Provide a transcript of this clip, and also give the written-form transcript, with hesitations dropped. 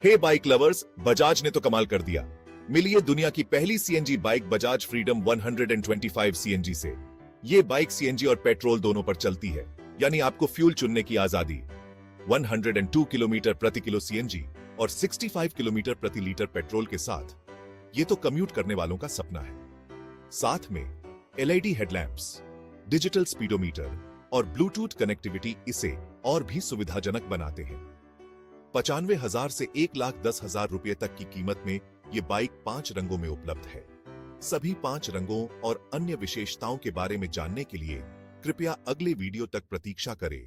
हे bike lovers, Bajaj ने तो कमाल कर दिया। मिली है दुनिया की पहली CNG bike Bajaj freedom 125 CNG से। ये बाइक सीएनजी और पेट्रोल दोनों पर चलती है, यानी आपको फ्यूल चुनने की आजादी। 102 किलोमीटर प्रति किलो सीएनजी और 65 किलोमीटर प्रति लीटर पेट्रोल के साथ ये तो कम्यूट करने वालों का सपना है। साथ में एलईडी हेडलैम्प्स, डिजिटल स्पीडोमीटर और ब्लूटूथ कनेक्टिविटी इसे और भी सुविधाजनक बनाते हैं। 95,000 से 1,10,000 रुपए तक की कीमत में ये बाइक 5 रंगों में उपलब्ध है। सभी 5 रंगों और अन्य विशेषताओं के बारे में जानने के लिए कृपया अगले वीडियो तक प्रतीक्षा करें